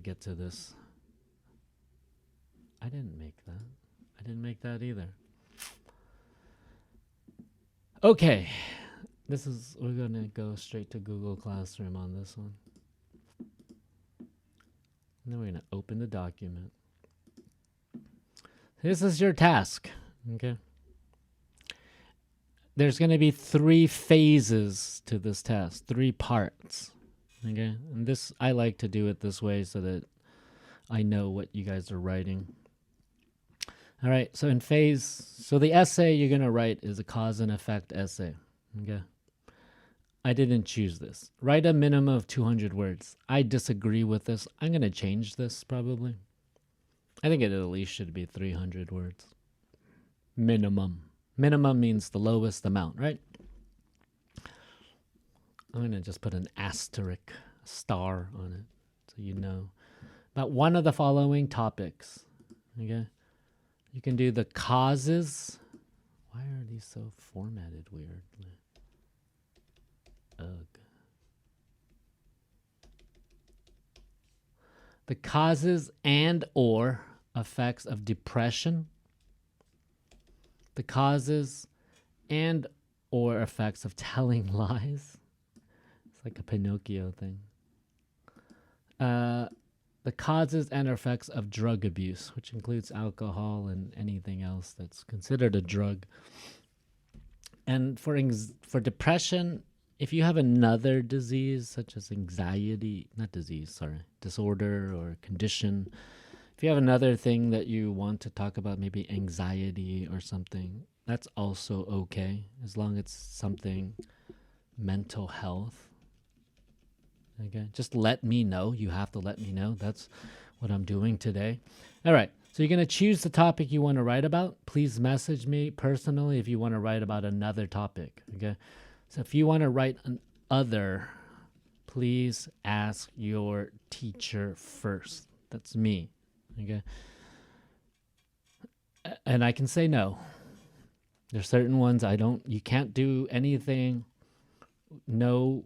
get to this. I didn't make that. I didn't make that either. Okay. We're going to go straight to Google Classroom on this one. And then we're going to open the document. This is your task, okay? There's going to be 3 phases to this test, 3 parts, okay? And this, I like to do it this way so that I know what you guys are writing. All right, so the essay you're going to write is a cause and effect essay, okay? I didn't choose this. Write a minimum of 200 words. I disagree with this. I'm going to change this probably. I think it at least should be 300 words. Minimum. Minimum means the lowest amount, right? I'm going to just put an asterisk, star on it, so you know. About one of the following topics, okay? You can do the causes. Why are these so formatted weirdly? Ugh. The causes and or effects of depression. The causes and or effects of telling lies. It's like a Pinocchio thing. The causes and effects of drug abuse, which includes alcohol and anything else that's considered a drug. And for depression, if you have another disease such as disorder or condition, if you have another thing that you want to talk about, maybe anxiety or something, that's also okay, as long as it's something mental health. Okay, just let me know. You have to let me know. That's what I'm doing today. All right, so you're going to choose the topic you want to write about. Please message me personally if you want to write about another topic, okay? So if you want to write an other, please ask your teacher first. That's me, okay? And I can say no. There's certain ones you can't do anything. No,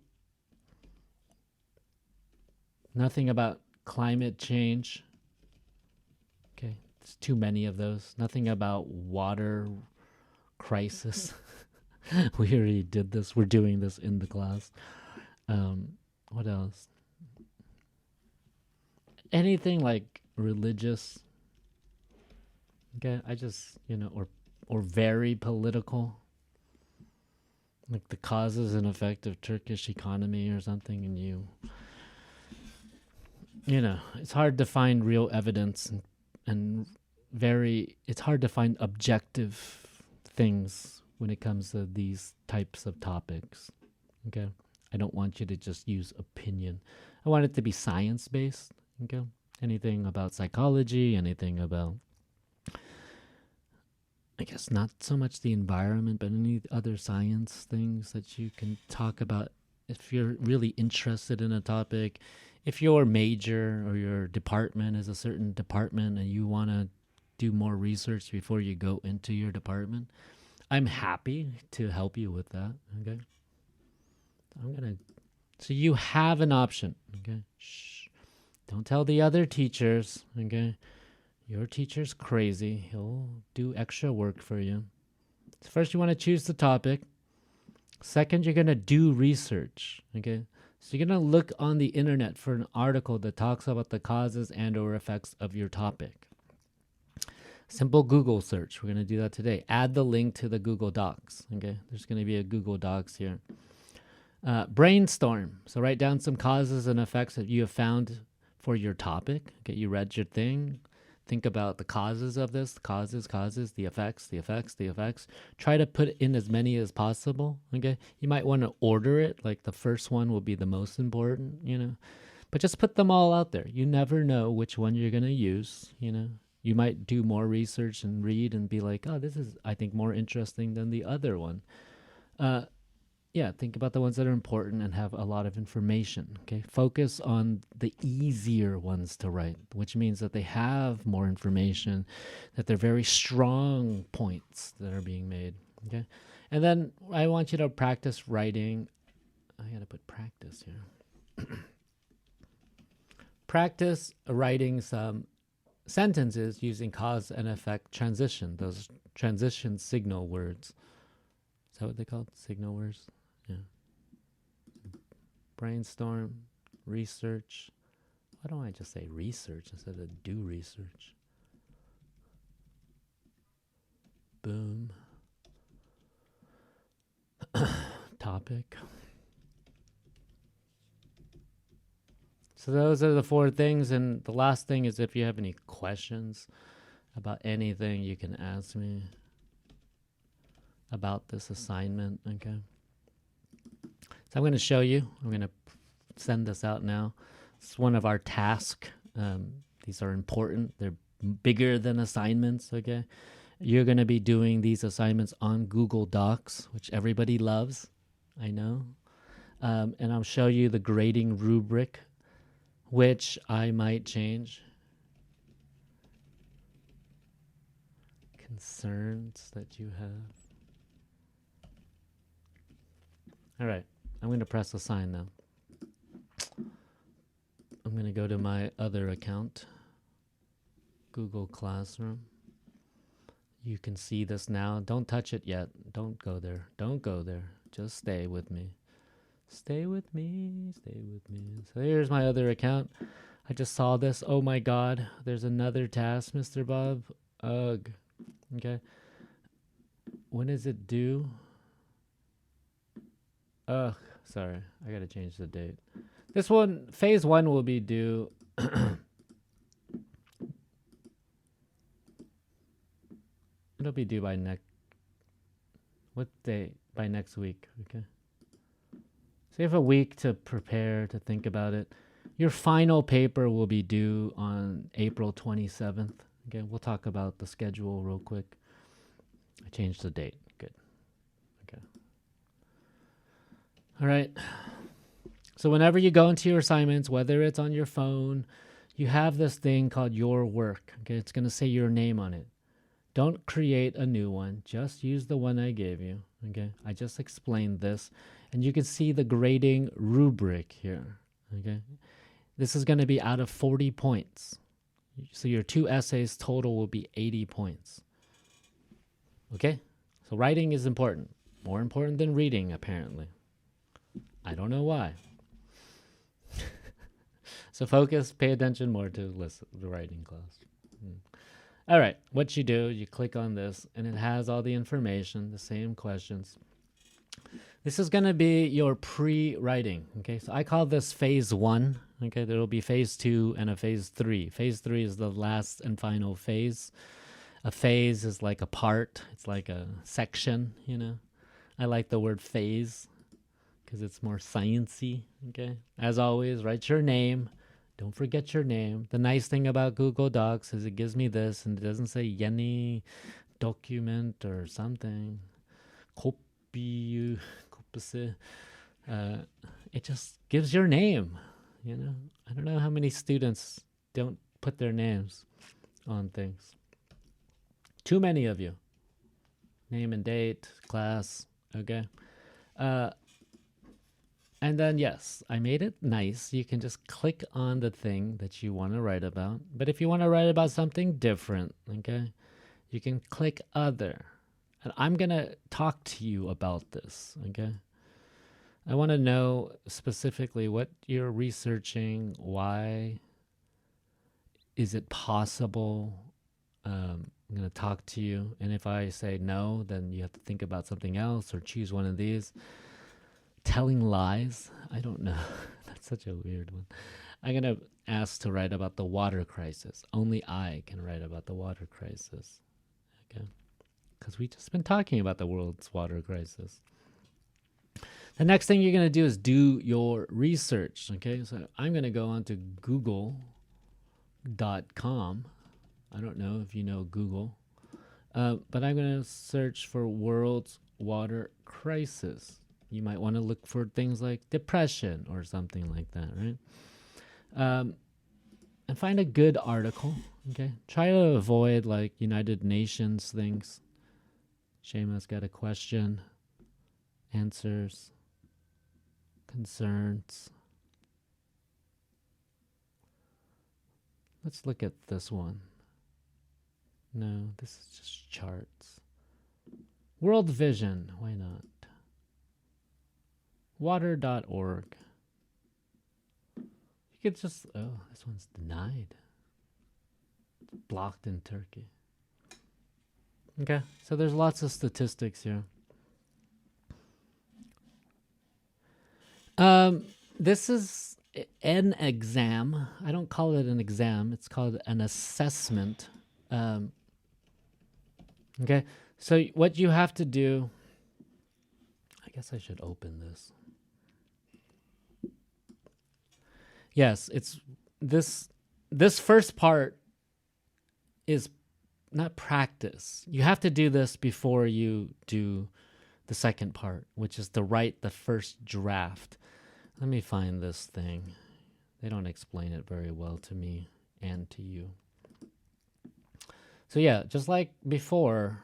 nothing about climate change. Okay, there's too many of those. Nothing about water crisis. We already did this. We're doing this in the class. What else? Anything like religious. Okay, I just, or very political. Like the causes and effect of Turkish economy or something, and it's hard to find real evidence and it's hard to find objective things when it comes to these types of topics. Okay, I don't want you to just use opinion. I want it to be science-based. Okay, anything about psychology, anything about, I guess, not so much the environment, but any other science things that you can talk about if you're really interested in a topic. If your major or your department is a certain department and you want to do more research before you go into your department, I'm happy to help you with that, okay? So you have an option, okay? Shh. Don't tell the other teachers, okay? Your teacher's crazy. He'll do extra work for you. So first, you want to choose the topic. Second, you're going to do research, okay? So you're going to look on the internet for an article that talks about the causes and or effects of your topic. Simple Google search. We're going to do that today. Add the link to the Google Docs, okay? There's going to be a Google Docs here. Brainstorm. So write down some causes and effects that you have found for your topic. Okay, you read your thing. Think about the causes of this, the causes, the effects. Try to put in as many as possible, okay? You might want to order it, like the first one will be the most important, But just put them all out there. You never know which one you're going to use, You might do more research and read and be like, oh, this is, I think, more interesting than the other one. Think about the ones that are important and have a lot of information, okay? Focus on the easier ones to write, which means that they have more information, that they're very strong points that are being made, okay? And then I want you to practice writing. I got to put practice here. practice writing some sentences using cause and effect transition, those transition signal words. Is that what they called? Signal words? Yeah. Brainstorm, research. Why don't I just say research instead of do research? Boom. Topic. So those are the 4 things. And the last thing is, if you have any questions about anything, you can ask me about this assignment. Okay. So I'm going to show you. I'm going to send this out now. It's one of our tasks. These are important. They're bigger than assignments. Okay. You're going to be doing these assignments on Google Docs, which everybody loves. I know. And I'll show you the grading rubric, which I might change. Concerns that you have. All right. I'm going to press assign now. I'm going to go to my other account, Google Classroom. You can see this now. Don't touch it yet. Don't go there. Don't go there. Just stay with me. Stay with me. Stay with me. So here's my other account. I just saw this. Oh my God. There's another task, Mr. Bob. Ugh. Okay. When is it due? Ugh. Sorry. I got to change the date. This one, phase 1 will be due. It'll be due by what day? By next week. Okay. So you have a week to prepare, to think about it. Your final paper will be due on April 27th. Okay, we'll talk about the schedule real quick. I changed the date. Good. Okay. All right. So whenever you go into your assignments, whether it's on your phone, you have this thing called your work. Okay, it's going to say your name on it. Don't create a new one. Just use the one I gave you. Okay, I just explained this. And you can see the grading rubric here. Okay, this is going to be out of 40 points. So your 2 essays total will be 80 points. Okay, so writing is important. More important than reading, apparently. I don't know why. So focus, pay attention more to the writing class. All right, what you do, you click on this, and it has all the information, the same questions. This is going to be your pre-writing, okay? So I call this phase 1, okay? There will be phase 2 and a phase 3. Phase 3 is the last and final phase. A phase is like a part. It's like a section, you know? I like the word phase because it's more sciencey, okay? As always, write your name. Don't forget your name. The nice thing about Google Docs is it gives me this, and it doesn't say Yenny document or something. Copy. It just gives your name, you know? I don't know how many students don't put their names on things. Too many of you. Name and date, class, okay? And then, yes, I made it nice. You can just click on the thing that you want to write about. But if you want to write about something different, okay, you can click other. And I'm going to talk to you about this, okay? I want to know specifically what you're researching, why is it possible. I'm going to talk to you. And if I say no, then you have to think about something else or choose one of these. Telling lies? I don't know. That's such a weird one. I'm going to ask to write about the water crisis. Only I can write about the water crisis. Okay? Because we just been talking about the world's water crisis. The next thing you're going to do is do your research. Okay? So I'm going to go on to google.com. I don't know if you know Google. But I'm going to search for world's water crisis. You might want to look for things like depression or something like that, right? And find a good article, okay? Try to avoid like United Nations things. Shayma's got a question, answers, concerns. Let's look at this one. No, this is just charts. World Vision, why not? Water.org. You could just, oh, this one's denied. It's blocked in Turkey. Okay, so there's lots of statistics here. This is an exam. I don't call it an exam. It's called an assessment. Okay, so what you have to do, I guess I should open this. Yes, it's this first part is not practice. You have to do this before you do the second part, which is to write the first draft. Let me find this thing. They don't explain it very well to me and to you. So yeah, just like before,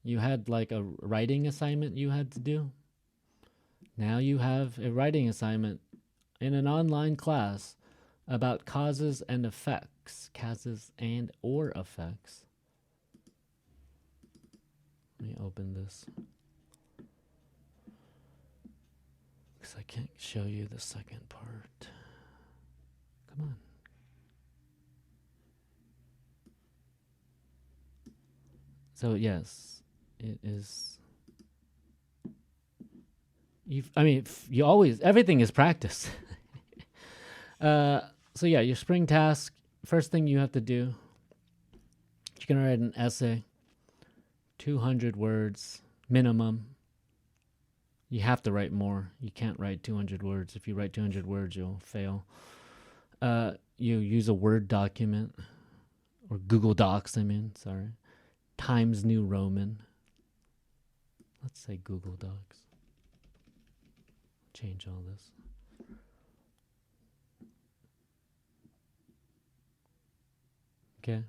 you had like a writing assignment you had to do. Now you have a writing assignment in an online class about causes and effects. Causes and or effects. Let me open this. Because I can't show you the second part. Come on. So yes, it is. You always, everything is practice. So yeah, your spring task, first thing you have to do, you're going to write an essay, 200 words minimum. You have to write more. You can't write 200 words. If you write 200 words, you'll fail. You use a Word document, or Google Docs, sorry. Times New Roman. Let's say Google Docs. Change all this. Okay.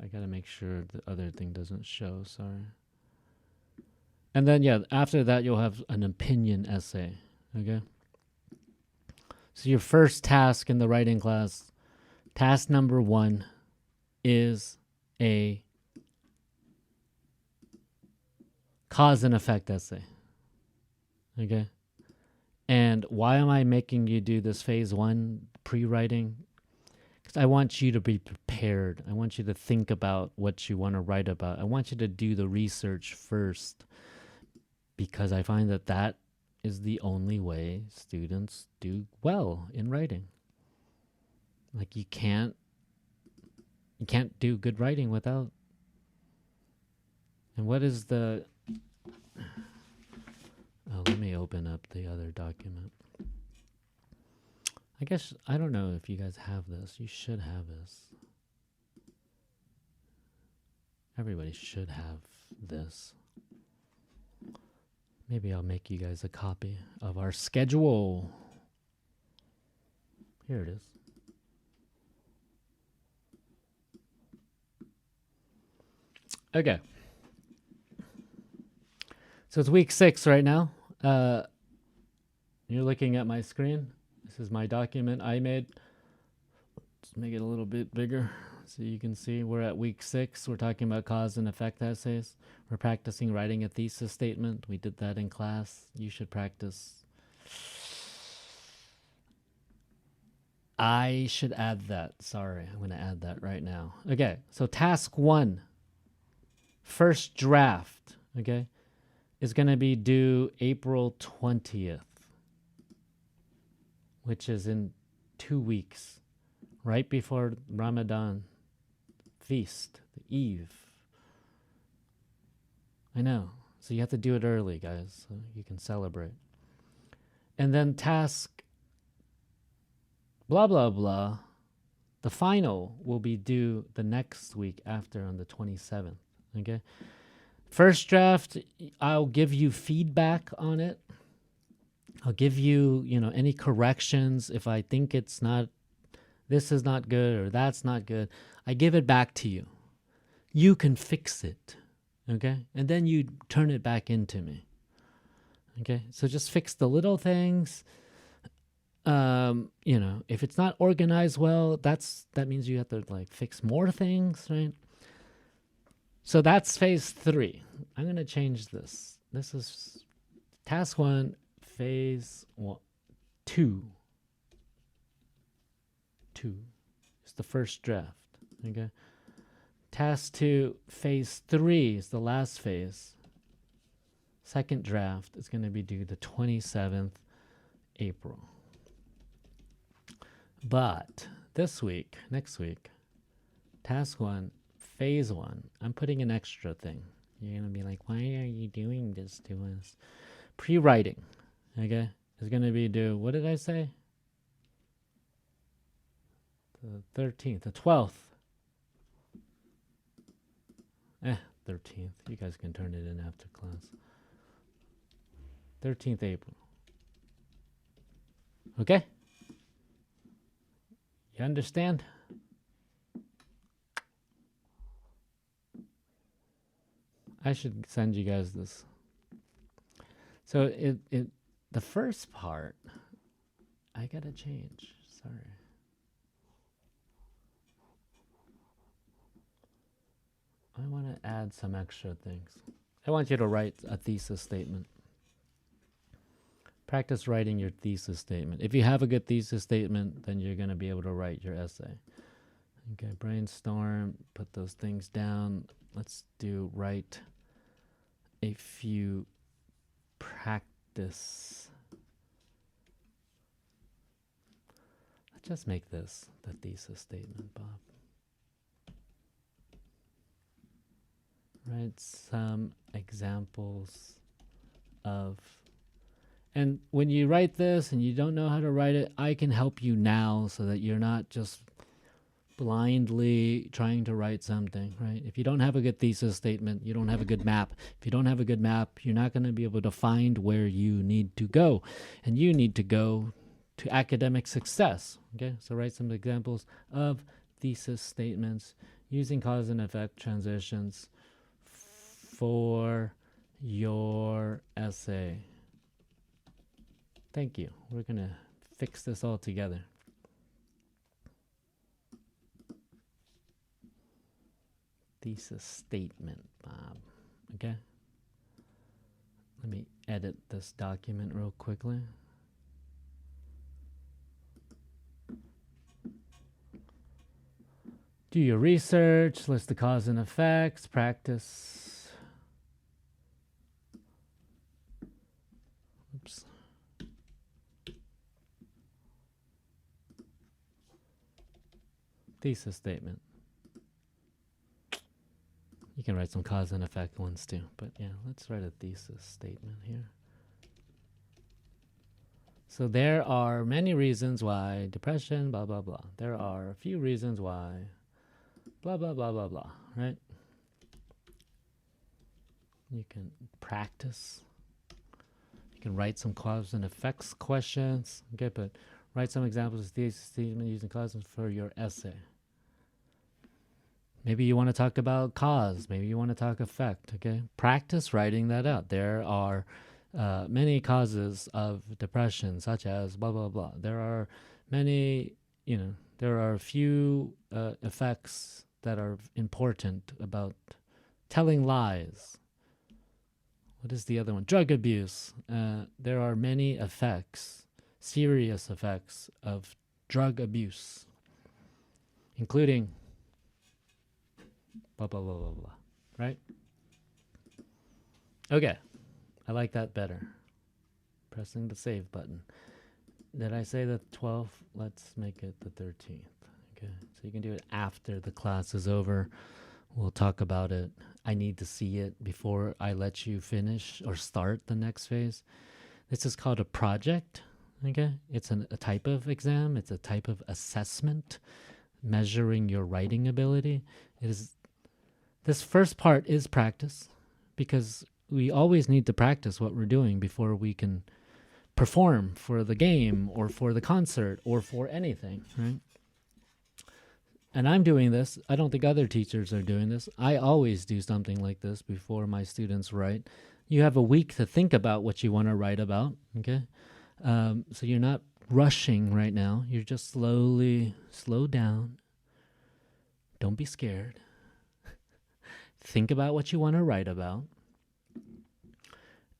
I gotta make sure the other thing doesn't show, sorry. And then, yeah, after that, you'll have an opinion essay, okay? So your first task in the writing class, task number 1 is a cause and effect essay, okay? And why am I making you do this phase 1 pre-writing? Because I want you to be prepared. I want you to think about what you want to write about. I want you to do the research first, because I find that that is the only way students do well in writing. Like you can't do good writing without. And what is the... Oh, let me open up the other document. I guess, I don't know if you guys have this. You should have this. Everybody should have this. Maybe I'll make you guys a copy of our schedule. Here it is. Okay. So it's week 6 right now. You're looking at my screen. This is my document I made. Let's make it a little bit bigger so you can see. We're at week 6. We're talking about cause and effect essays. We're practicing writing a thesis statement. We did that in class. You should practice. I should add that. Sorry, I'm going to add that right now. Okay, so task 1, first draft, okay, is going to be due April 20th, which is in 2 weeks, right before Ramadan feast, the Eve. I know. So you have to do it early, guys, so you can celebrate. And then task blah, blah, blah. The final will be due the next week after on the 27th, okay? First draft, I'll give you feedback on it. I'll give you, any corrections. If I think it's not, this is not good or that's not good, I give it back to you. You can fix it, okay? And then you turn it back into me, okay? So just fix the little things. If it's not organized well, that means you have to like fix more things, right? So that's phase 3. I'm going to change this. This is task 1, phase 2. 2 is the first draft. Okay. Task 2, phase 3 is the last phase. Second draft is going to be due the 27th April. But next week, task 1, phase 1, I'm putting an extra thing. You're going to be like, why are you doing this to us? Prewriting, okay, is going to be due, what did I say? The 13th, the 12th. 13th. You guys can turn it in after class. 13th April. Okay? You understand? I should send you guys this. So the first part, I gotta change. Sorry. I want to add some extra things. I want you to write a thesis statement. Practice writing your thesis statement. If you have a good thesis statement, then you're going to be able to write your essay. Okay, brainstorm, put those things down. Let's write a few practice. Let's just make this the thesis statement, Bob. Write some examples of, and when you write this and you don't know how to write it, I can help you now so that you're not just blindly trying to write something, right? If you don't have a good thesis statement, you don't have a good map. If you don't have a good map, you're not going to be able to find where you need to go, and you need to go to academic success. Okay, so write some examples of thesis statements using cause and effect transitions for your essay. Thank you. We're going to fix this all together. Thesis statement, Bob. Okay? Let me edit this document real quickly. Do your research, list the cause and effects, practice. Oops. Thesis statement. You can write some cause and effect ones too, but yeah, let's write a thesis statement here. So there are many reasons why depression, blah, blah, blah. There are a few reasons why blah, blah, blah, blah, blah, right? You can practice. You can write some cause and effects questions. Okay, but write some examples of thesis statement using causes for your essay. Maybe you want to talk about cause. Maybe you want to talk effect, okay? Practice writing that out. There are many causes of depression, such as blah, blah, blah. There are many, there are a few effects that are important about telling lies. What is the other one? Drug abuse. There are many effects, serious effects of drug abuse, including blah, blah, blah, blah, blah, right? Okay, I like that better. Pressing the save button. Did I say the 12th? Let's make it the 13th. Okay, so you can do it after the class is over. We'll talk about it. I need to see it before I let you finish or start the next phase. This is called a project, okay? It's a type of exam. It's a type of assessment measuring your writing ability. This first part is practice, because we always need to practice what we're doing before we can perform for the game or for the concert or for anything, right? And I'm doing this. I don't think other teachers are doing this. I always do something like this before my students write. You have a week to think about what you want to write about, okay? So you're not rushing right now. You're just slowly slow down. Don't be scared. Think about what you want to write about.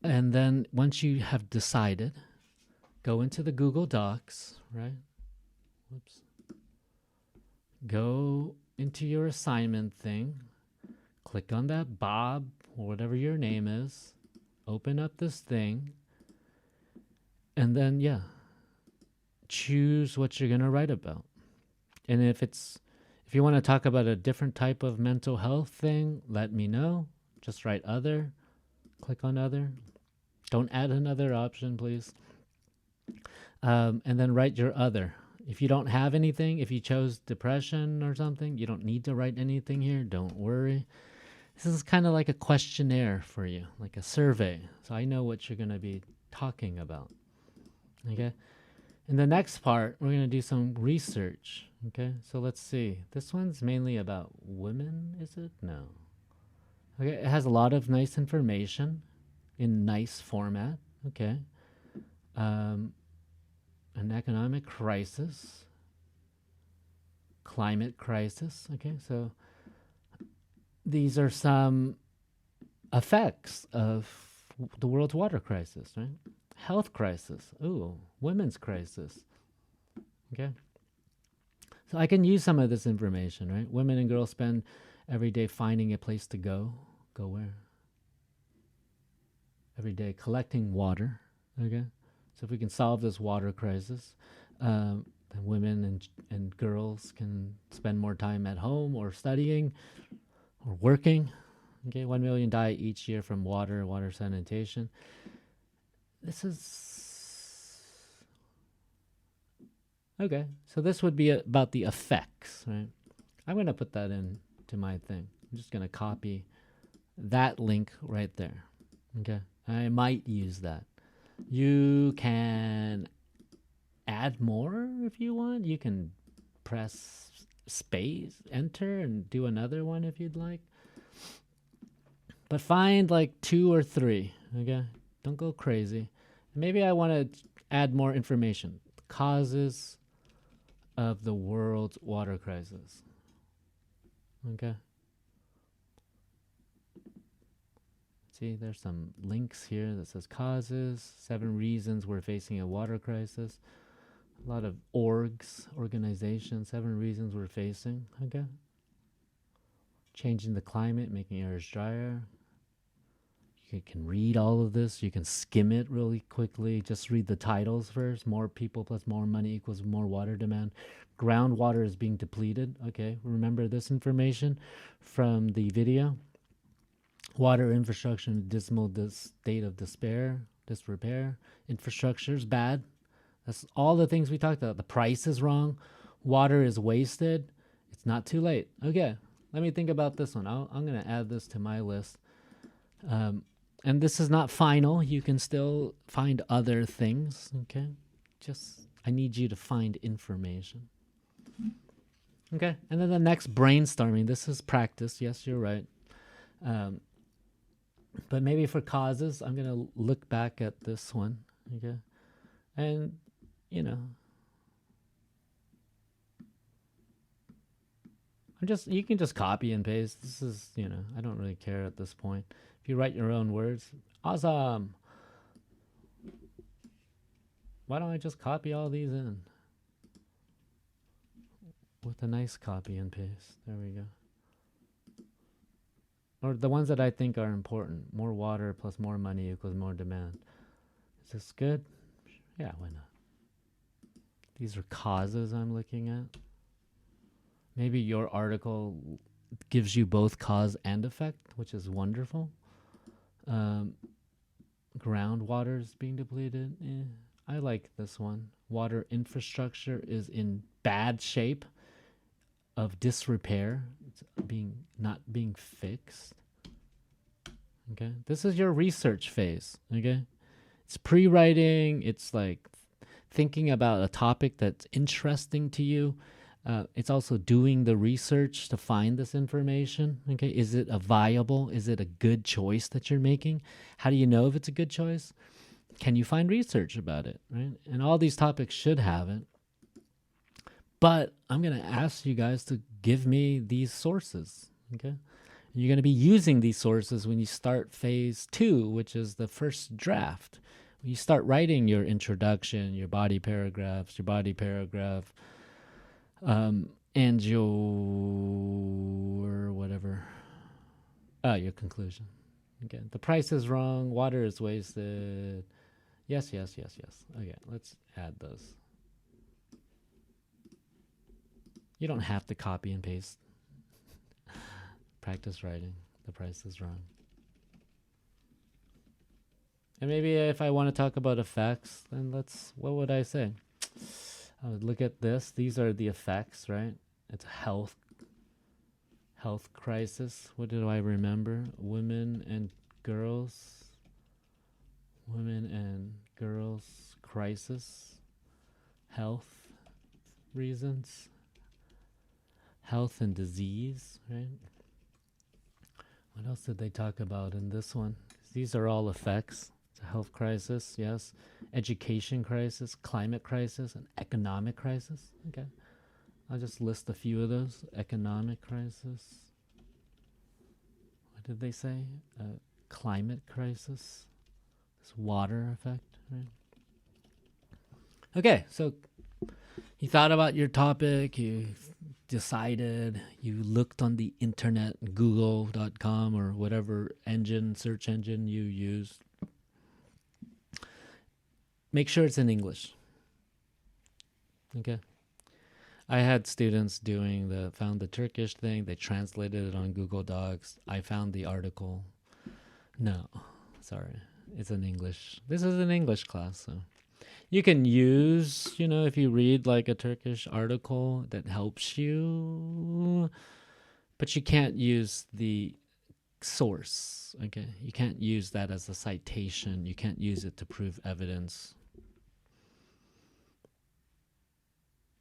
And then once you have decided, go into the Google Docs, right? Whoops. Go into your assignment thing. Click on that Bob, or whatever your name is. Open up this thing. And then, choose what you're going to write about. And if you want to talk about a different type of mental health thing, let me know. Just write other. Click on other. Don't add another option, please. And then write your other. If you don't have anything, if you chose depression or something, you don't need to write anything here. Don't worry. This is kind of like a questionnaire for you, like a survey. So I know what you're going to be talking about. Okay? In the next part, we're going to do some research. Okay? So let's see. This one's mainly about women, is it? No. Okay, it has a lot of nice information in nice format. Okay. An economic crisis, climate crisis. Okay, so these are some effects of the world's water crisis, right? Health crisis. Ooh, women's crisis. Okay. So I can use some of this information, right? Women and girls spend every day finding a place to go. Go where? Every day collecting water. Okay. So if we can solve this water crisis, then women and girls can spend more time at home or studying or working. Okay, 1 million die each year from water sanitation. This is... Okay, so this would be about the effects, right? I'm going to put that into my thing. I'm just going to copy that link right there. Okay, I might use that. You can add more if you want. You can press space, enter, and do another one if you'd like. But find like 2 or 3, okay? Don't go crazy. Maybe I want to add more information. Causes of the world's water crisis. Okay? See, there's some links here that says causes, 7 reasons we're facing a water crisis. A lot of organizations, 7 reasons we're facing. Okay. Changing the climate, making areas drier. You can read all of this. You can skim it really quickly. Just read the titles first. More people plus more money equals more water demand. Groundwater is being depleted. Okay. Remember this information from the video. Water infrastructure in a dismal state of disrepair. Infrastructure is bad. That's all the things we talked about. The price is wrong. Water is wasted. It's not too late. Okay, let me think about this one. I'm going to add this to my list. And this is not final. You can still find other things. Okay, I need you to find information. Okay, and then the next brainstorming. This is practice. Yes, you're right. But maybe for causes, I'm going to look back at this one, okay? And, you can just copy and paste. This is, I don't really care at this point. If you write your own words, awesome. Why don't I just copy all these in? With a nice copy and paste. There we go. Or the ones that I think are important. More water plus more money equals more demand. Is this good? Yeah, why not? These are causes I'm looking at. Maybe your article gives you both cause and effect, which is wonderful. Groundwater is being depleted. I like this one. Water infrastructure is in bad shape of disrepair. It's not being fixed. Okay, this is your research phase. Okay, it's pre-writing. It's like thinking about a topic that's interesting to you. It's also doing the research to find this information. Okay, is it a good choice that you're making? How do you know if it's a good choice? can you find research about it, right? And all these topics should have it. But I'm going to ask you guys to give me these sources, okay? You're going to be using these sources when you start phase 2, which is the first draft. When you start writing your introduction, your body paragraph, and your whatever, your conclusion. Okay, the price is wrong, water is wasted. Yes. Okay, let's add those. You don't have to copy and paste. Practice writing. The price is wrong. And maybe if I want to talk about effects, then what would I say? I would look at this. These are the effects, right? It's a health crisis. What do I remember? Women and girls crisis. Health reasons. Health and disease, right? What else did they talk about in this one? These are all effects. It's a health crisis, yes. Education crisis, climate crisis, and economic crisis. Okay. I'll just list a few of those. Economic crisis. What did they say? Climate crisis. This water effect, right? Okay, so you thought about your topic, you decided, you looked on the internet, google.com or whatever search engine you use. Make sure it's in English. Okay. I had students found the Turkish thing, they translated it on Google Docs. I found the article. No, sorry, it's in English. This is an English class, so you can use, if you read like a Turkish article that helps you, but you can't use the source, okay? You can't use that as a citation. You can't use it to prove evidence.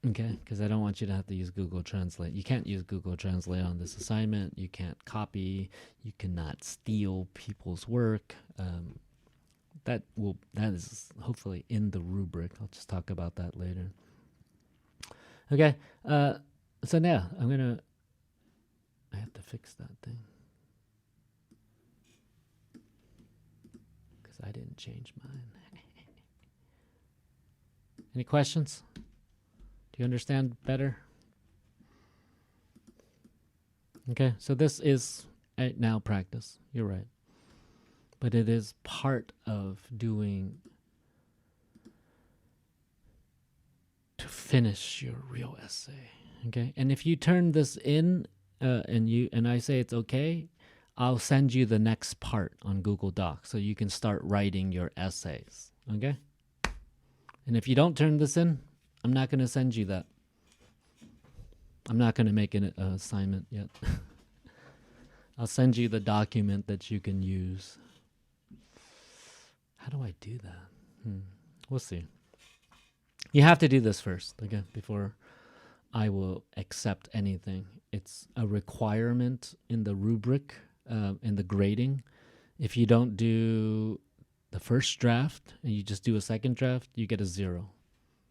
Okay, because I don't want you to have to use Google Translate. You can't use Google Translate on this assignment. You can't copy. You cannot steal people's work. That is hopefully in the rubric. I'll just talk about that later. Okay, so now I have to fix that thing because I didn't change mine. Any questions? Do you understand better? Okay, so this is now practice. You're right. But it is part of doing to finish your real essay. Okay? And if you turn this in and I say it's okay, I'll send you the next part on Google Docs so you can start writing your essays. Okay? And if you don't turn this in, I'm not going to send you that. I'm not going to make an assignment yet. I'll send you the document that you can use. How do I do that? We'll see. You have to do this first, okay, before I will accept anything. It's a requirement in the rubric, in the grading. If you don't do the first draft and you just do a second draft, you get a 0.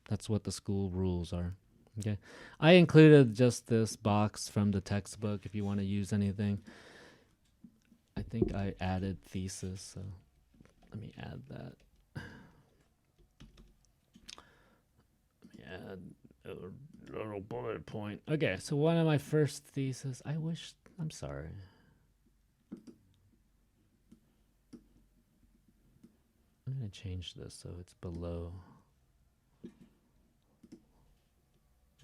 That's what the school rules are. Okay. I included just this box from the textbook if you want to use anything. I think I added thesis, so let me add that. Let me add a little bullet point. Okay, so one of my first thesis, I'm sorry. I'm going to change this so it's below.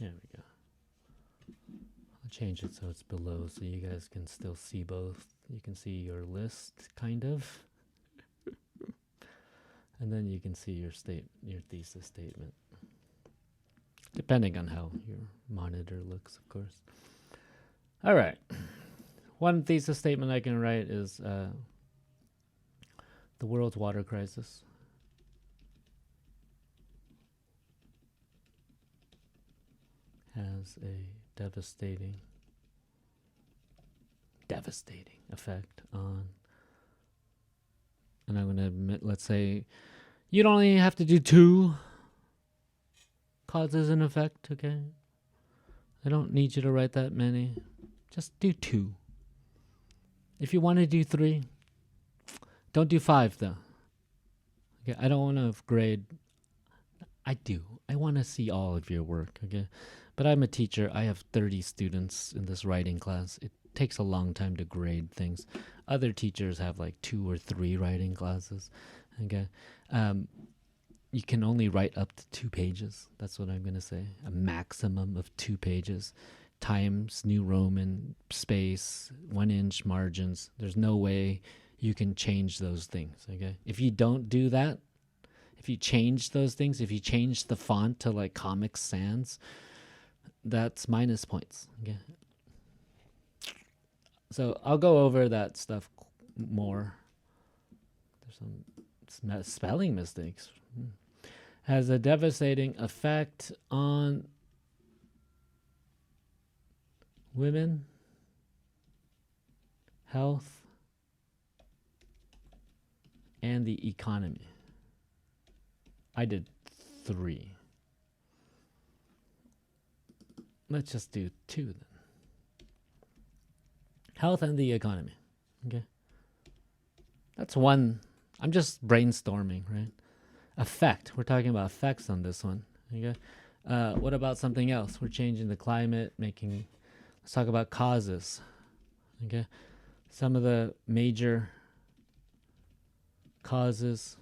There we go. I'll change it so it's below so you guys can still see both. You can see your list, kind of. And then you can see your thesis statement. Depending on how your monitor looks, of course. All right. One thesis statement I can write is the world's water crisis has a devastating effect on, and I'm going to admit, let's say You don't only have to do 2 causes and effect, okay? I don't need you to write that many. Just do 2. If you want to do 3, don't do 5 though. Okay, I don't want to grade. I do. I want to see all of your work, okay? But I'm a teacher. I have 30 students in this writing class. It takes a long time to grade things. Other teachers have like 2 or 3 writing classes, okay? You can only write up to 2 pages. That's what I'm going to say. A maximum of 2 pages. Times New Roman, space, 1-inch margins. There's no way you can change those things, okay? If you don't do that, if you change those things, if you change the font to like Comic Sans, that's minus points, okay? So I'll go over that stuff more. There's some spelling mistakes. Has a devastating effect on women, health, and the economy. I did 3. Let's just do 2 then. Health and the economy. Okay. That's one. I'm just brainstorming, right? Effect. We're talking about effects on this one. Okay. What about something else? We're changing the climate, let's talk about causes. Okay. Some of the major causes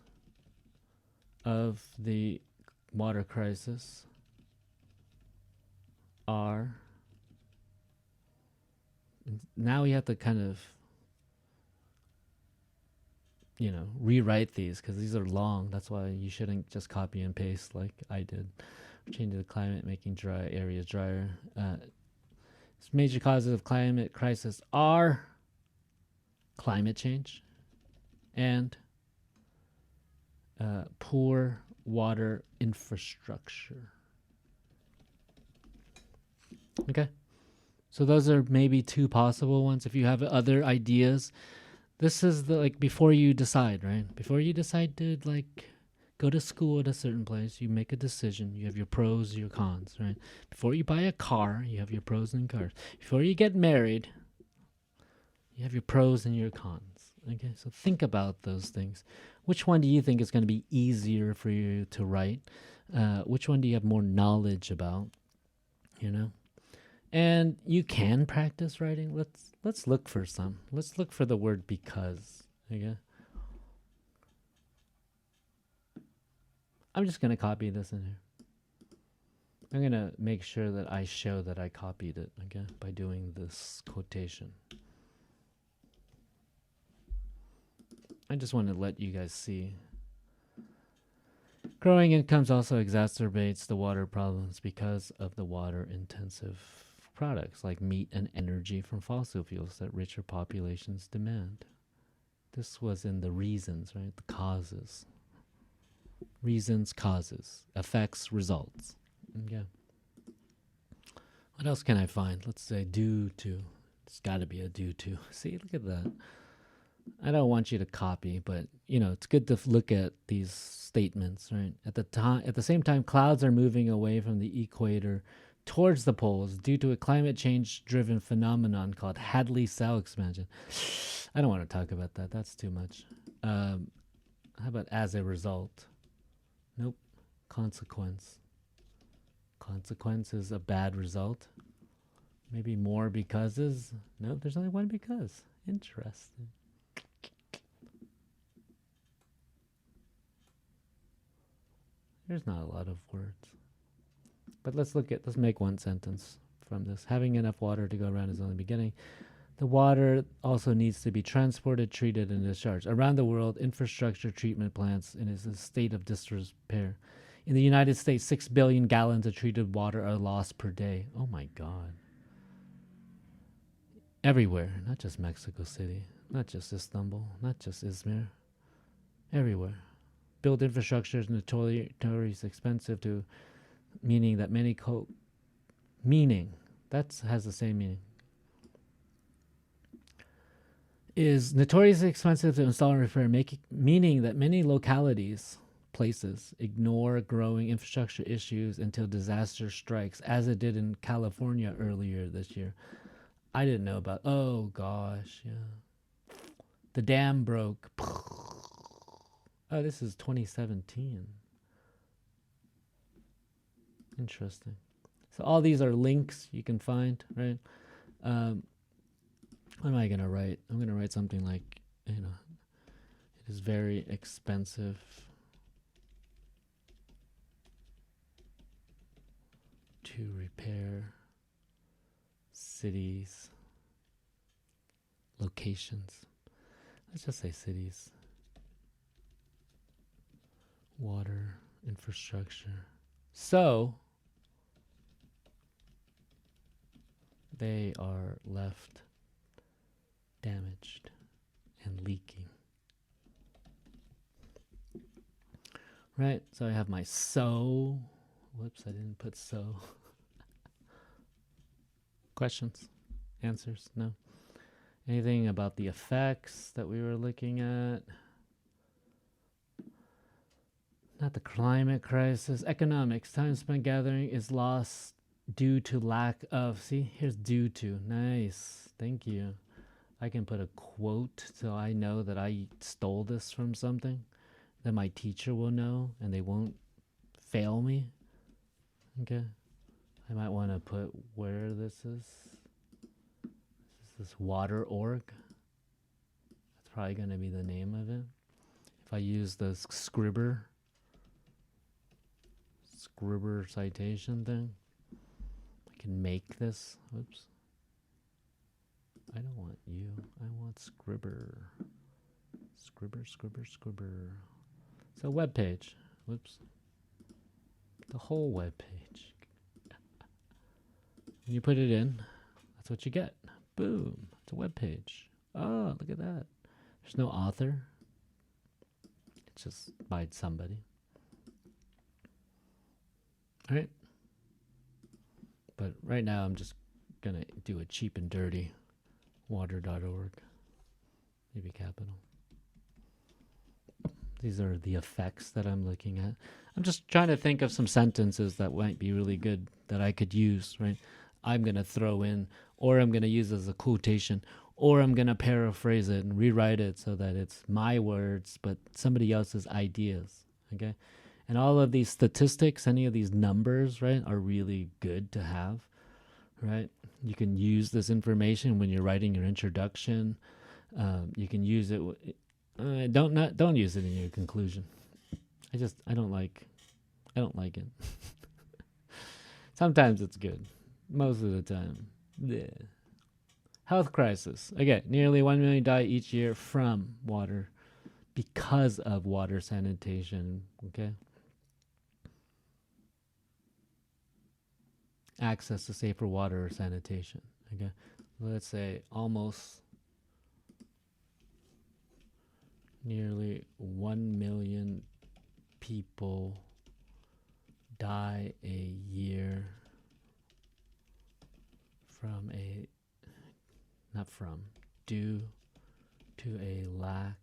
of the water crisis are, now we have to kind of, rewrite these because these are long. That's why you shouldn't just copy and paste like I did. Changing the climate, making dry areas drier. Major causes of climate crisis are climate change and poor water infrastructure. Okay, so those are maybe 2 possible ones. If you have other ideas, this is the before you decide, right? Before you decide to go to school at a certain place, you make a decision. You have your pros, your cons, right? Before you buy a car, you have your pros and cons. Before you get married, you have your pros and your cons. Okay, so think about those things. Which one do you think is going to be easier for you to write? Which one do you have more knowledge about? And you can practice writing. Let's look for some. Let's look for the word because. Okay. I'm just gonna copy this in here. I'm gonna make sure that I show that I copied it, okay, by doing this quotation. I just want to let you guys see. Growing incomes also exacerbates the water problems because of the water-intensive products like meat and energy from fossil fuels that richer populations demand. This was in the reasons, right? The causes. Reasons, causes, effects, results. Okay. What else can I find? Let's say due to. It's got to be a due to. See, look at that. I don't want you to copy, but it's good to look at these statements, right? At the same time, clouds are moving away from the equator towards the poles due to a climate change-driven phenomenon called Hadley cell expansion. I don't want to talk about that. That's too much. How about as a result? Nope. Consequence. Consequence is a bad result. Maybe more becauses. Nope, there's only one because. Interesting. There's not a lot of words. But let's make one sentence from this. Having enough water to go around is only beginning. The water also needs to be transported, treated, and discharged. Around the world, infrastructure treatment plants in a state of disrepair. In the United States, 6 billion gallons of treated water are lost per day. Oh my God. Everywhere, not just Mexico City, not just Istanbul, not just Izmir. Everywhere. Build infrastructure is notoriously expensive to, meaning that that has the same meaning. Is notoriously expensive to install and repair, meaning that many localities places ignore growing infrastructure issues until disaster strikes, as it did in California earlier this year. I didn't know about. Oh gosh, yeah. The dam broke. Oh, this is 2017. Interesting. So all these are links you can find, right? What am I gonna write? I'm gonna write something like, it is very expensive to repair cities, locations. Let's just say cities, water, infrastructure. So they are left damaged and leaking. Right? So I have my so. Whoops, I didn't put so. Questions? Answers? No? Anything about the effects that we were looking at? Not the climate crisis. Economics. Time spent gathering is lost due to lack of. See, here's due to. Nice. Thank you. I can put a quote so I know that I stole this from something, that my teacher will know and they won't fail me. Okay. I might want to put where this is. This is water org. That's probably going to be the name of it. If I use the Scribber citation thing, I can make this. Oops. I don't want you. I want Scribber. Scribber. So web page. Whoops. The whole web page. When you put it in, that's what you get. Boom. It's a web page. Oh, look at that. There's no author. It's just by somebody. All right. But right now I'm just going to do a cheap and dirty water.org. Maybe capital. These are the effects that I'm looking at. I'm just trying to think of some sentences that might be really good that I could use, right? I'm going to throw in, or I'm going to use as a quotation, or I'm going to paraphrase it and rewrite it so that it's my words, but somebody else's ideas, okay? And all of these statistics, any of these numbers, right, are really good to have, right? You can use this information when you're writing your introduction. You can use it. Don't use it in your conclusion. I don't like it. Sometimes it's good. Most of the time. Yeah. Health crisis. Okay, nearly 1 million die each year from water because of water sanitation. Okay. Access to safer water or sanitation. Okay. Let's say almost nearly 1 million people die a year due to a lack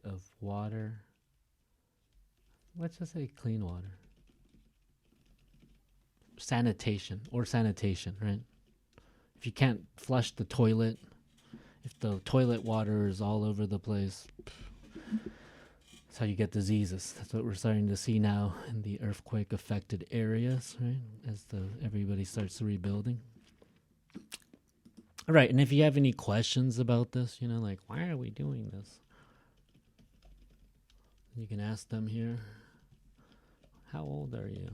of water. Let's just say clean water. Sanitation, right? If you can't flush the toilet, if the toilet water is all over the place, that's how you get diseases. That's what we're starting to see now in the earthquake affected areas, right? As everybody starts rebuilding. All right, and if you have any questions about this, like, why are we doing this? You can ask them here. How old are you?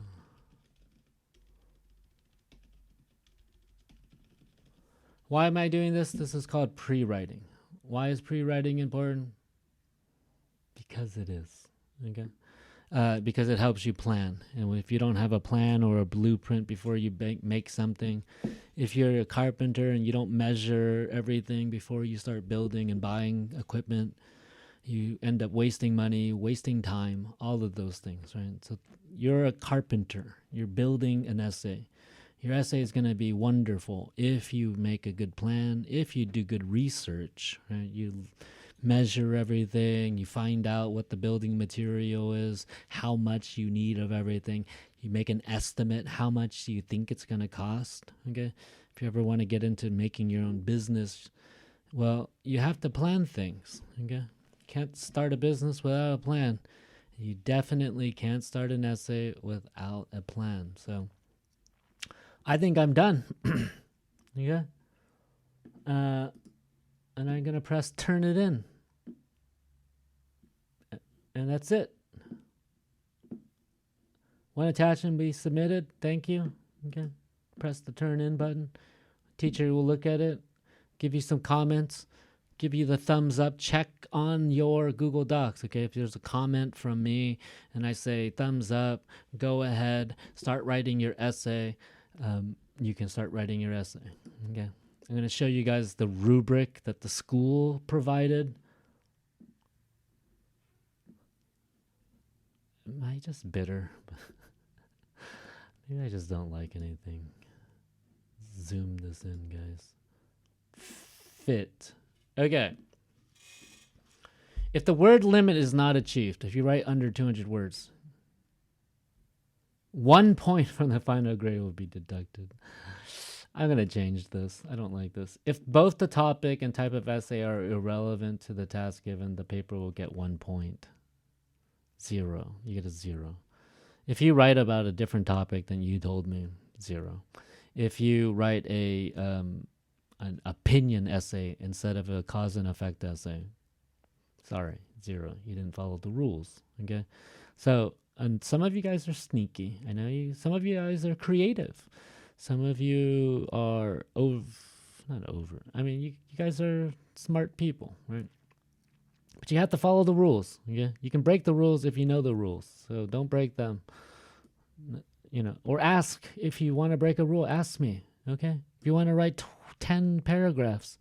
Why am I doing this? This is called pre-writing. Why is pre-writing important? Because it is. Okay. Because it helps you plan. And if you don't have a plan or a blueprint before you make something, if you're a carpenter and you don't measure everything before you start building and buying equipment, you end up wasting money, wasting time, all of those things, right? So you're a carpenter. You're building an essay. Your essay is going to be wonderful if you make a good plan, if you do good research, right? You measure everything. You find out what the building material is, how much you need of everything. You make an estimate, how much you think it's going to cost. Okay. If you ever want to get into making your own business, well, you have to plan things. Okay. Can't start a business without a plan. You definitely can't start an essay without a plan. So I think I'm done. Okay. And I'm going to press turn it in. And that's it. One attachment be submitted. Thank you. Okay. Press the turn in button. Teacher will look at it, give you some comments, give you the thumbs up. Check on your Google Docs. Okay. If there's a comment from me and I say thumbs up, go ahead, start writing your essay. You can start writing your essay. Okay. I'm going to show you guys the rubric that the school provided. Am I just bitter? Maybe I just don't like anything. Zoom this in, guys. Fit. Okay. If the word limit is not achieved, if you write under 200 words, 1 point from the final grade will be deducted. I'm going to change this. I don't like this. If both the topic and type of essay are irrelevant to the task given, the paper will get 1 point. 0. You get a 0. If you write about a different topic than you told me, 0. If you write an opinion essay instead of a cause and effect essay, sorry, 0. You didn't follow the rules. Okay, so and some of you guys are sneaky. I know you. Some of you guys are creative. Some of you are not over. I mean, you guys are smart people, right? But you have to follow the rules. Okay? You can break the rules if you know the rules. So don't break them. Or ask if you want to break a rule. Ask me. Okay? If you want to write 10 paragraphs.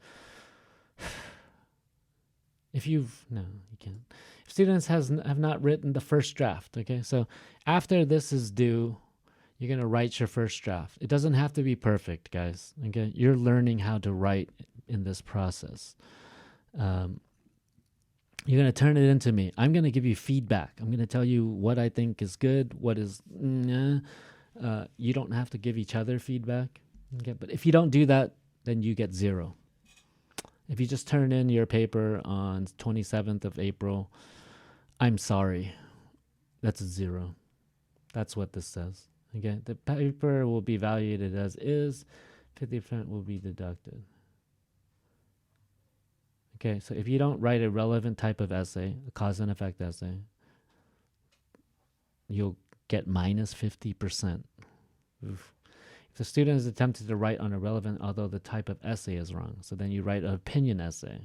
No, you can't. If students have not written the first draft. Okay? So after this is due, you're going to write your first draft. It doesn't have to be perfect, guys. Okay? You're learning how to write in this process. You're going to turn it into me. I'm going to give you feedback. I'm going to tell you what I think is good, what is nah. You don't have to give each other feedback. Okay? But if you don't do that, then you get 0. If you just turn in your paper on 27th of April, I'm sorry. That's a 0. That's what this says. Okay? The paper will be valued as is. 50% will be deducted. Okay, so if you don't write a relevant type of essay, a cause and effect essay, you'll get minus 50%. Oof. If the student is attempted to write on a relevant, although the type of essay is wrong, so then you write an opinion essay,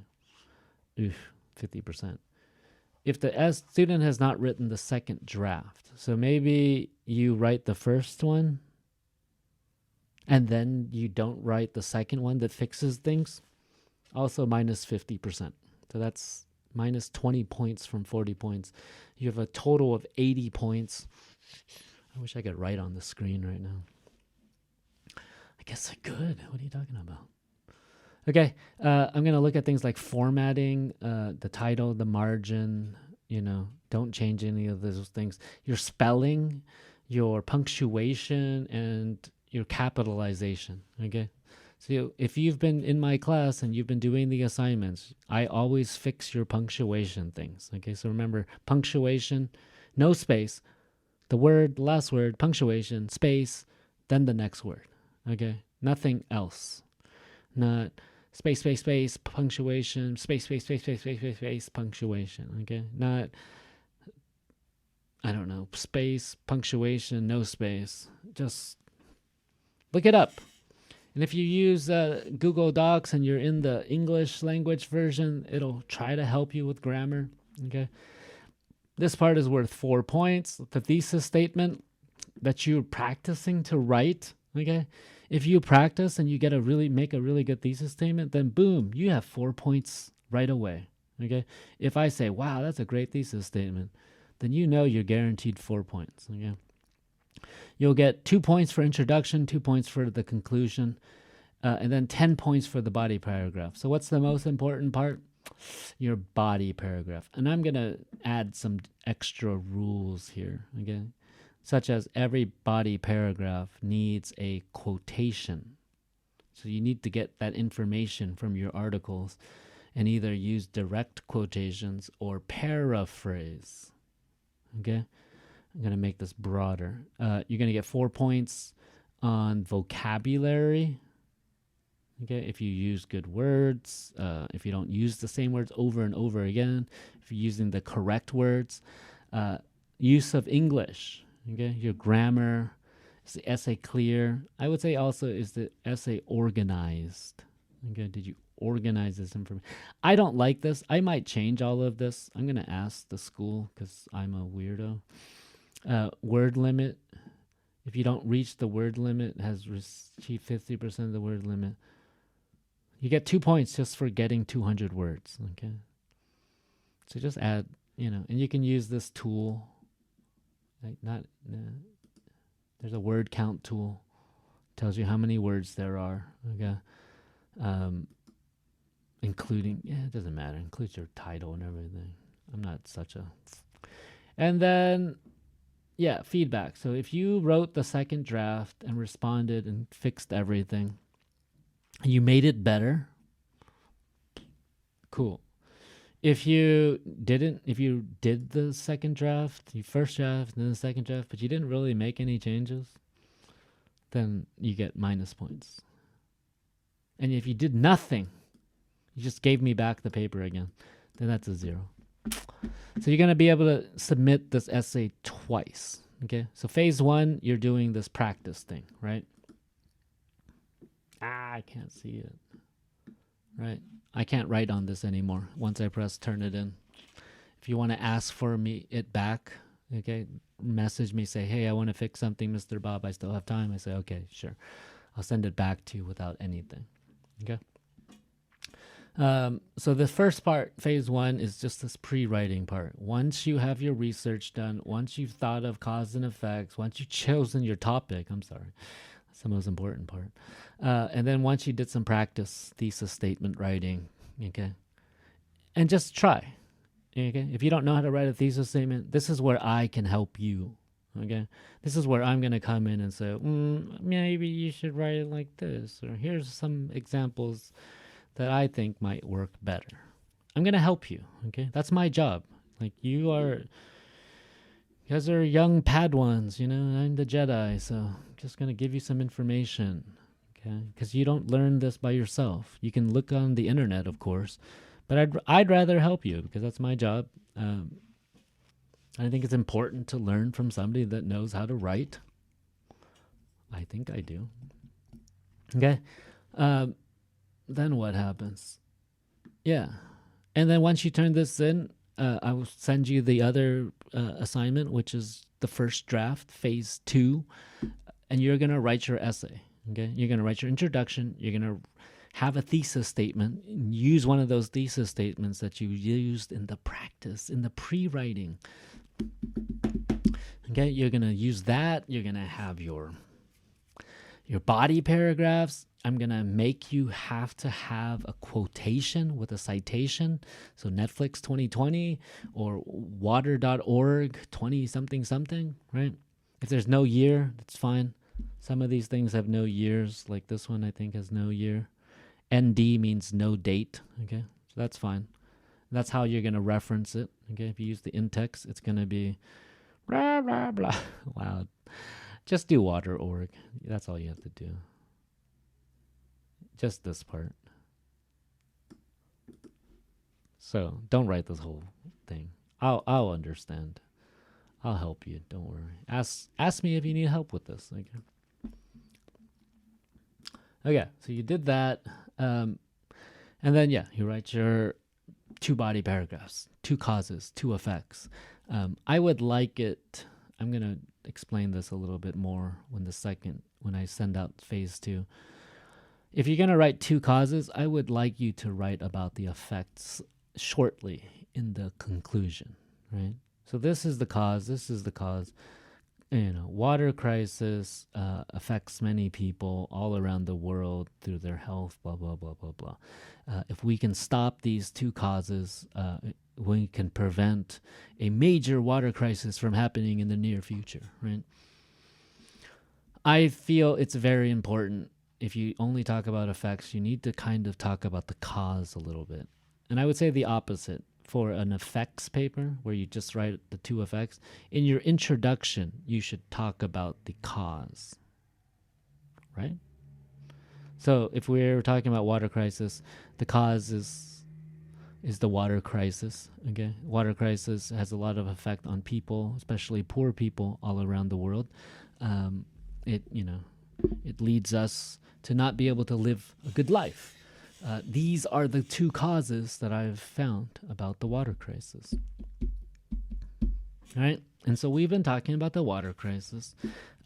50%. If the student has not written the second draft, so maybe you write the first one, and then you don't write the second one that fixes things, also minus 50%. So that's minus 20 points from 40 points. You have a total of 80 points. I wish I could write on the screen right now. I guess I could. What are you talking about? Okay, I'm going to look at things like formatting, the title, the margin, don't change any of those things. Your spelling, your punctuation, and your capitalization, okay? So if you've been in my class and you've been doing the assignments, I always fix your punctuation things. Okay, so remember, punctuation, no space, the last word, punctuation, space, then the next word. Okay, nothing else. Not space, punctuation, space, punctuation. Okay, not, I don't know, space, punctuation, no space. Just look it up. And if you use Google Docs and you're in the English language version, it'll try to help you with grammar. Okay. This part is worth 4 points. The thesis statement that you're practicing to write. Okay. If you practice and you make a really good thesis statement, then boom, you have 4 points right away. Okay. If I say, wow, that's a great thesis statement, then you're guaranteed 4 points. Okay. You'll get 2 points for introduction, 2 points for the conclusion, and then 10 points for the body paragraph. So what's the most important part? your body paragraph. And I'm going to add some extra rules here, okay? Such as every body paragraph needs a quotation. So you need to get that information from your articles and either use direct quotations or paraphrase, okay? I'm going to make this broader. You're going to get 4 points on vocabulary. Okay, if you use good words, if you don't use the same words over and over again, if you're using the correct words, use of English, okay, your grammar, is the essay clear? I would say also, is the essay organized? Okay, did you organize this information? I don't like this. I might change all of this. I'm going to ask the school because I'm a weirdo. Word limit. If you don't reach the word limit, has achieved 50% of the word limit, you get 2 points just for getting 200 words, okay? So just add, and you can use this tool. There's a word count tool. Tells you how many words there are, okay? Including, it doesn't matter. Includes your title and everything. I'm not such a... And then, feedback. So if you wrote the second draft and responded and fixed everything, you made it better, cool. If you did the second draft, the first draft, and then the second draft, but you didn't really make any changes, then you get minus points. And if you did nothing, you just gave me back the paper again, then that's a 0. So you're going to be able to submit this essay twice, okay? So phase 1, you're doing this practice thing, right? I can't see it. Right. I can't write on this anymore once I press turn it in. If you want to ask for it back, okay, message me, say, hey, I want to fix something, Mr. Bob. I still have time. I say, okay, sure. I'll send it back to you without anything. Okay. So the first part, phase 1, is just this pre-writing part. Once you have your research done, once you've thought of cause and effects, once you've chosen your topic, that's the most important part. And then once you did some practice, thesis statement writing, okay? And just try, okay? If you don't know how to write a thesis statement, this is where I can help you, okay? This is where I'm going to come in and say, maybe you should write it like this, or here's some examples that I think might work better. I'm going to help you, okay? That's my job. Like, you guys are young Padawans, I'm the Jedi, so I'm just going to give you some information, okay? Because you don't learn this by yourself. You can look on the internet, of course, but I'd rather help you because that's my job. I think it's important to learn from somebody that knows how to write. I think I do. Okay? Then what happens? Yeah. And then once you turn this in, I will send you the other assignment, which is the first draft, phase 2, and you're going to write your essay, okay? You're going to write your introduction. You're going to have a thesis statement. Use one of those thesis statements that you used in the practice, in the pre-writing, okay? You're going to use that. You're going to have your body paragraphs. I'm going to make you have to have a quotation with a citation. So Netflix 2020 or water.org 20 something something, right? If there's no year, that's fine. Some of these things have no years, like this one I think has no year. ND means no date, okay? So that's fine. That's how you're going to reference it, okay? If you use the in-text, it's going to be blah, blah, blah. Wow. Just do water.org. That's all you have to do. Just this part. So don't write this whole thing. I'll understand. I'll help you. Don't worry. Ask me if you need help with this. Okay. So you did that, and then you write your 2 body paragraphs, 2 causes, 2 effects. I would like it. I'm gonna explain this a little bit more when I send out phase 2. If you're going to write 2 causes, I would like you to write about the effects shortly in the conclusion, right? So this is the cause, this is the cause. water crisis affects many people all around the world through their health, blah, blah, blah, blah, blah. If we can stop these two causes, we can prevent a major water crisis from happening in the near future, right? I feel it's very important. If you only talk about effects, you need to kind of talk about the cause a little bit. And I would say the opposite. For an effects paper where you just write the two effects, in your introduction, you should talk about the cause, right? So if we're talking about water crisis, the cause is the water crisis. Okay, water crisis has a lot of effect on people, especially poor people all around the world. It leads us to not be able to live a good life. These are the two causes that I've found about the water crisis. All right, and so we've been talking about the water crisis.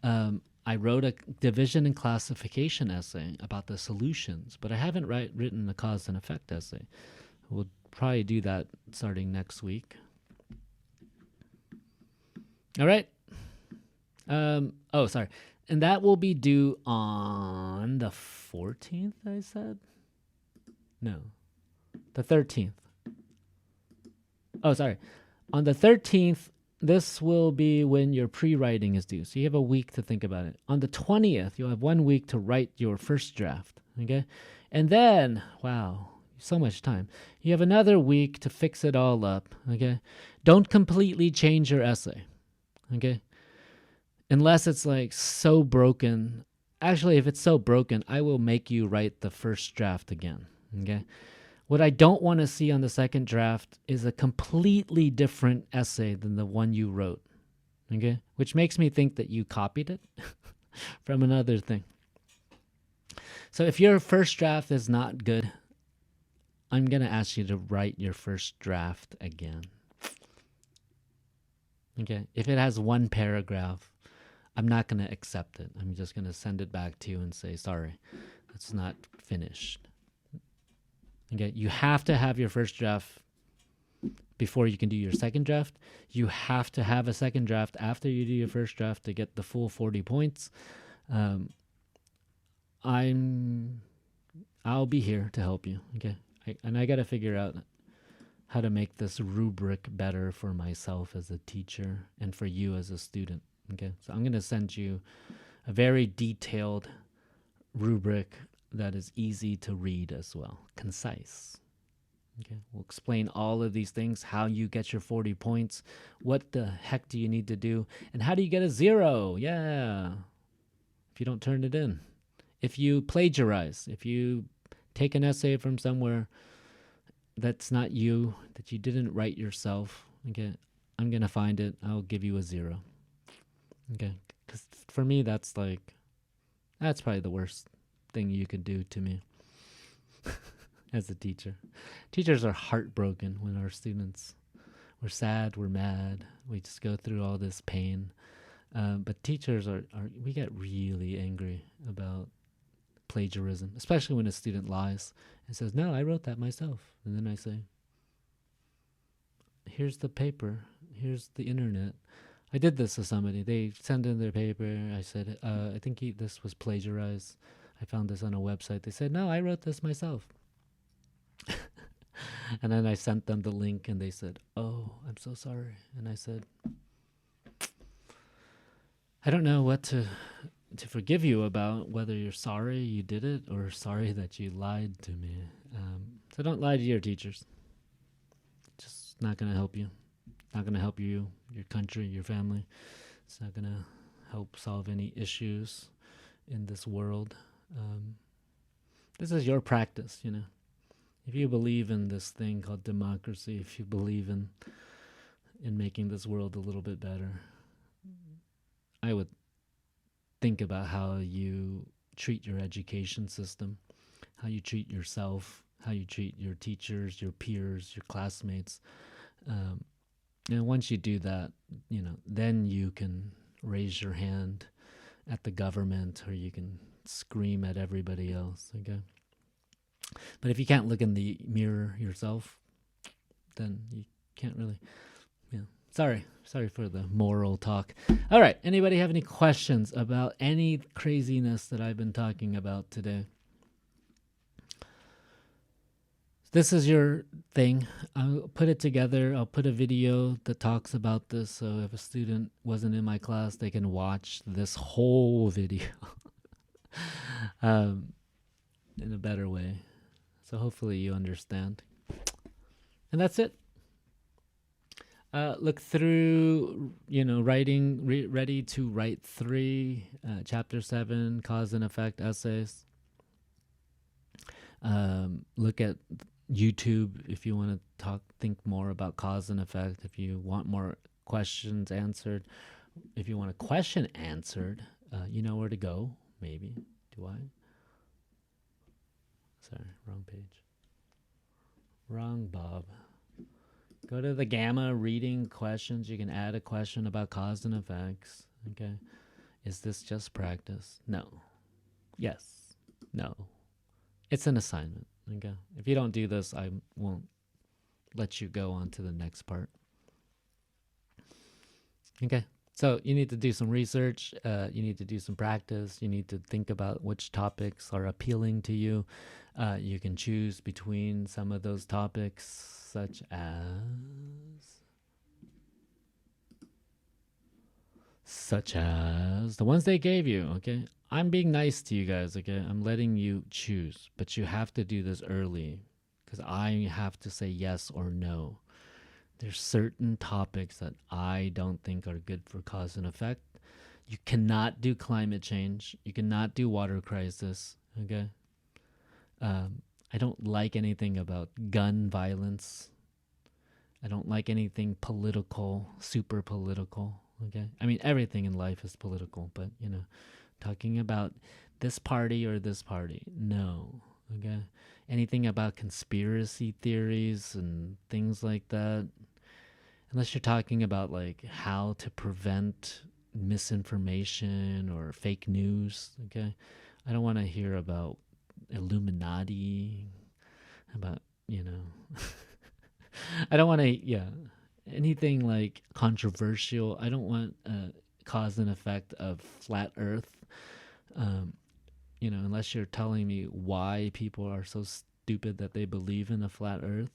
I wrote a division and classification essay about the solutions, but I haven't written a cause and effect essay. We'll probably do that starting next week. All right. Sorry. And that will be due on the 14th, I said? No, the 13th. Oh, sorry. On the 13th, this will be when your pre-writing is due. So you have a week to think about it. On the 20th, you'll have 1 week to write your first draft. Okay? And then, wow, so much time. You have another week to fix it all up. Okay? Don't completely change your essay. Okay? Unless it's like so broken. Actually, if it's so broken, I will make you write the first draft again. Okay. What I don't want to see on the second draft is a completely different essay than the one you wrote. Okay. Which makes me think that you copied it from another thing. So if your first draft is not good, I'm going to ask you to write your first draft again. Okay. If it has one paragraph, I'm not going to accept it. I'm just going to send it back to you and say, sorry, it's not finished. Okay, you have to have your first draft before you can do your second draft. You have to have a second draft after you do your first draft to get the full 40 points. I'll be here to help you. Okay, I got to figure out how to make this rubric better for myself as a teacher and for you as a student. Okay, so I'm going to send you a very detailed rubric that is easy to read as well, concise. Okay, we'll explain all of these things, how you get your 40 points, what the heck do you need to do, and how do you get a 0? Yeah, if you don't turn it in. If you plagiarize, if you take an essay from somewhere that's not you, that you didn't write yourself, okay, I'm going to find it. I'll give you a 0. Okay, because for me, that's probably the worst thing you could do to me as a teacher. Teachers are heartbroken when our students, we're sad, we're mad, we just go through all this pain. But teachers we get really angry about plagiarism, especially when a student lies and says, no, I wrote that myself. And then I say, here's the paper, here's the internet. I did this to somebody. They sent in their paper. I said, I think this was plagiarized. I found this on a website. They said, no, I wrote this myself. And then I sent them the link and they said, oh, I'm so sorry. And I said, I don't know what to forgive you about, whether you're sorry you did it or sorry that you lied to me. So don't lie to your teachers. Just not going to help you. Not going to help you, your country, your family. It's not going to help solve any issues in this world. This is your practice, If you believe in this thing called democracy, if you believe in making this world a little bit better, I would think about how you treat your education system, how you treat yourself, how you treat your teachers, your peers, your classmates. And once you do that, then you can raise your hand at the government or you can scream at everybody else, okay? But if you can't look in the mirror yourself, then you can't really, Sorry for the moral talk. All right. Anybody have any questions about any craziness that I've been talking about today? This is your thing. I'll put it together. I'll put a video that talks about this. So if a student wasn't in my class, they can watch this whole video um, in a better way. So hopefully you understand. And that's it. Look through, writing, ready to write 3, chapter 7, cause and effect essays. Look at YouTube if you want to think more about cause and effect. If you want more questions answered, if you want a question answered, you know where to go. Maybe. Do I? Sorry, wrong page. Wrong Bob. Go to the Gamma reading questions. You can add a question about cause and effects. Okay. Is this just practice? No. Yes. No. It's an assignment. Okay. If you don't do this, I won't let you go on to the next part. Okay. So you need to do some research. You need to do some practice. You need to think about which topics are appealing to you. You can choose between some of those topics, such as the ones they gave you. Okay. I'm being nice to you guys. Okay. I'm letting you choose, but you have to do this early because I have to say yes or no. There's certain topics that I don't think are good for cause and effect. You cannot do climate change. You cannot do water crisis. Okay. I don't like anything about gun violence. I don't like anything political, super political. Okay. I mean, everything in life is political, but talking about this party or this party, no. Okay. Anything about conspiracy theories and things like that, unless you're talking about like how to prevent misinformation or fake news. Okay. I don't want to hear about Illuminati, about I don't want to anything like controversial. I don't want cause and effect of flat earth. Unless you're telling me why people are so stupid that they believe in a flat earth,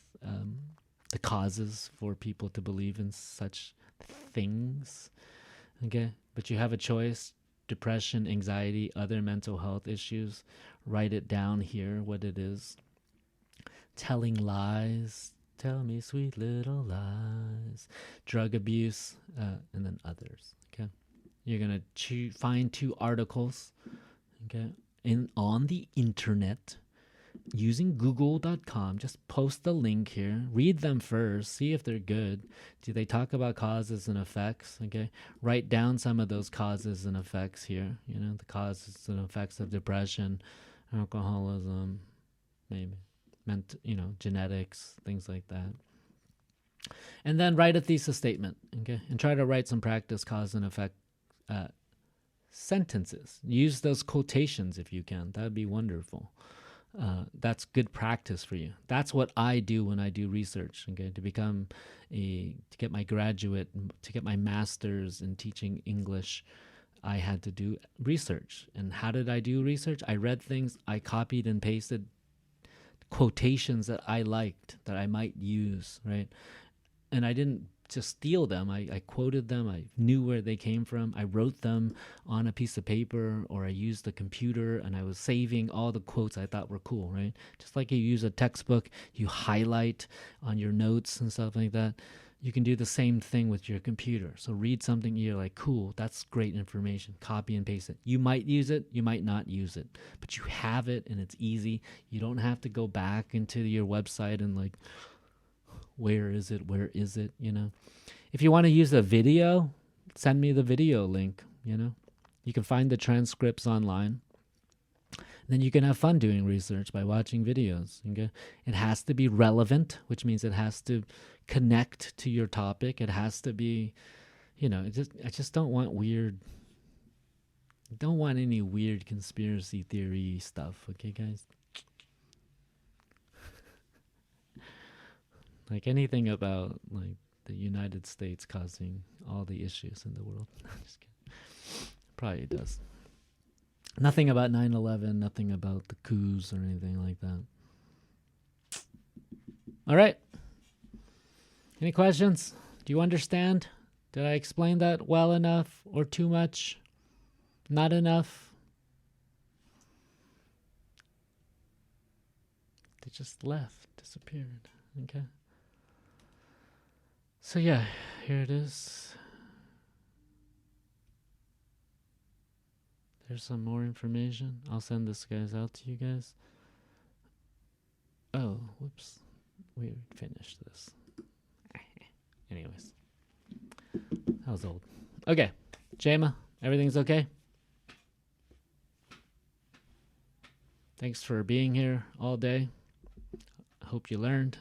the causes for people to believe in such things. Okay. But you have a choice: depression, anxiety, other mental health issues. Write it down here, what it is. Telling lies. Tell me sweet little lies. Drug abuse, and then others. Okay. You're going to find 2 articles, okay, on the internet using google.com. Just post the link here. Read them first. See if they're good. Do they talk about causes and effects? Okay. Write down some of those causes and effects here. The causes and effects of depression, alcoholism, maybe genetics, things like that. And then write a thesis statement, okay? And try to write some practice cause and effect sentences. Use those quotations if you can. That would be wonderful. That's good practice for you. That's what I do when I do research, okay? To get my graduate, to get my master's in teaching English, I had to do research. And how did I do research? I read things, I copied and pasted quotations that I liked that I might use, right? And I didn't just steal them. I quoted them. I knew where they came from. I wrote them on a piece of paper, or I used the computer, and I was saving all the quotes I thought were cool, right? Just like you use a textbook, you highlight on your notes and stuff like that. You can do the same thing with your computer. So read something, you're like, cool, that's great information. Copy and paste it. You might use it, you might not use it, but you have it and it's easy. You don't have to go back into your website and like, where is it? If you want to use a video, send me the video link, You can find the transcripts online. Then you can have fun doing research by watching videos. Okay? It has to be relevant, which means it has to connect to your topic. It has to be, I just don't want any weird conspiracy theory stuff. Okay, guys? Like anything about like the United States causing all the issues in the world. Just kidding. Probably does. Nothing about 9/11, nothing about the coups or anything like that. All right. Any questions? Do you understand? Did I explain that well enough or too much? Not enough? They just left, disappeared. Okay. So yeah, here it is. There's some more information. I'll send this guys out to you guys. Oh, whoops. We finished this. Anyways. That was old. Okay. Jema, everything's okay? Thanks for being here all day. I hope you learned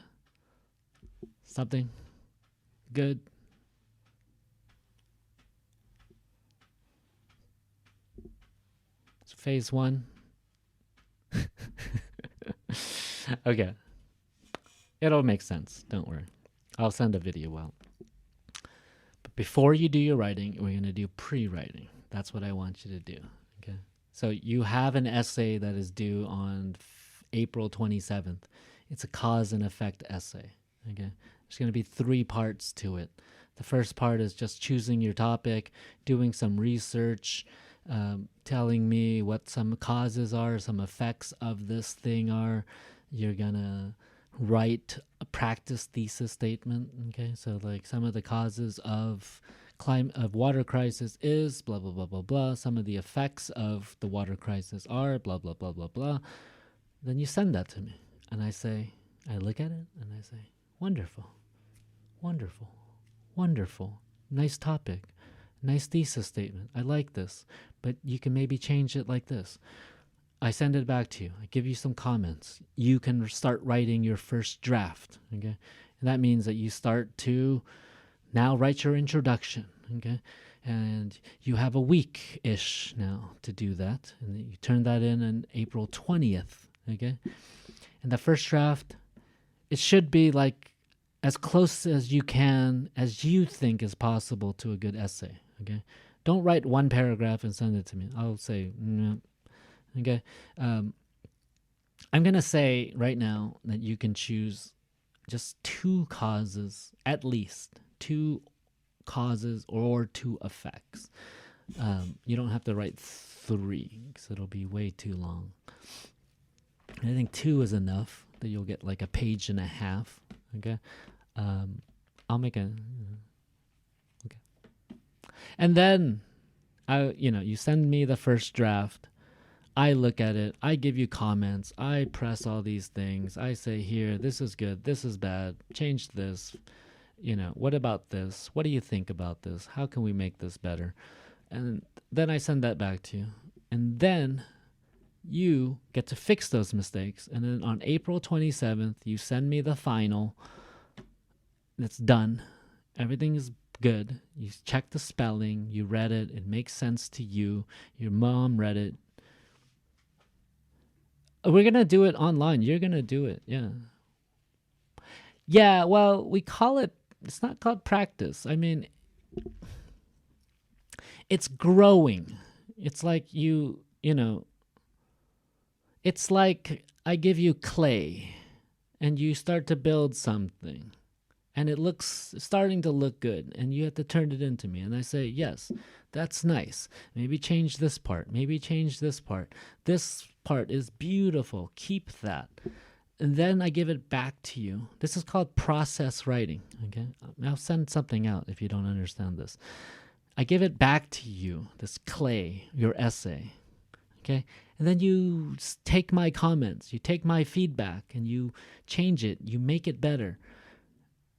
something good. It's phase 1. Okay. It'll make sense. Don't worry. I'll send a video out. But before you do your writing, we're going to do pre-writing. That's what I want you to do. Okay. So you have an essay that is due on April 27th. It's a cause and effect essay. Okay. There's going to be 3 parts to it. The first part is just choosing your topic, doing some research, telling me what some causes are, some effects of this thing are. You're going to write a practice thesis statement. Okay. So like some of the causes of water crisis is blah, blah, blah, blah, blah. Some of the effects of the water crisis are blah, blah, blah, blah, blah. Then you send that to me. And I look at it and I say, wonderful, wonderful, wonderful. Nice topic. Nice thesis statement. I like this. But you can maybe change it like this. I send it back to you. I give you some comments. You can start writing your first draft. Okay. And that means that you start to now write your introduction. Okay. And you have a week-ish now to do that. And you turn that in on April 20th. Okay. And the first draft, it should be like as close as you can, as you think is possible to a good essay. Okay. Don't write 1 paragraph and send it to me. I'll say, no. Okay. I'm going to say right now that you can choose just 2 causes, at least 2 causes or 2 effects. You don't have to write 3 because it'll be way too long. I think 2 is enough that you'll get like a page and a half. Okay. I'll make a, okay. And then you send me the first draft. I look at it. I give you comments. I press all these things. I say, here, this is good. This is bad. Change this. What about this? What do you think about this? How can we make this better? And then I send that back to you. And then you get to fix those mistakes. And then on April 27th, you send me the final. It's done. Everything is good. You check the spelling. You read it. It makes sense to you. Your mom read it. We're going to do it online. You're going to do it. Yeah. Yeah, well, it's not called practice. I mean, it's growing. It's like it's like I give you clay and you start to build something and it's starting to look good and you have to turn it into me. And I say, yes, that's nice. Maybe change this part. Maybe change this part. This part is beautiful. Keep that. And then I give it back to you. This is called process writing. Okay. I'll send something out if you don't understand this. I give it back to you, this clay, your essay. Okay. And then you take my comments, you take my feedback and you change it, you make it better.